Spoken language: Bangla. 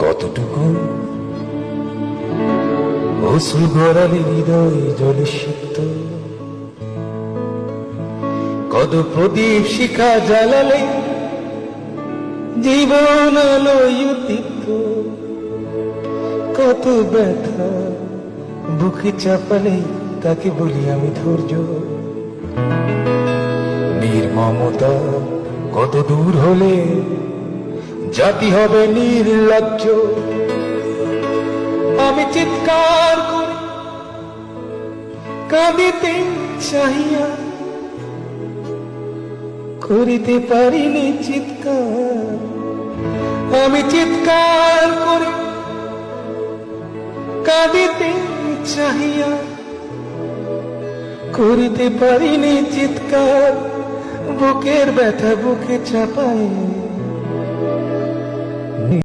কতটুকু অশ্রু গড়ালে হৃদয় জলে সিক্ত, কত প্রদীপ শিখা জ্বালালে জীবন আলোয় উদ্দীপ্ত, কত ব্যথা বুকে চাপালে তাকে বলি আমি ধৈর্য। নির্মমতা কত দূর হলে জাতি হবে নির্লজ্জ। আমি চিৎকার করে কাঁদিতে চাহিয়া করিতে পারিনি চিৎকার। আমি চিৎকার করে কাঁদিতে চাহিয়া করিতে পারিনি চিৎকার। বুকের ব্যথা বুকে চাপায়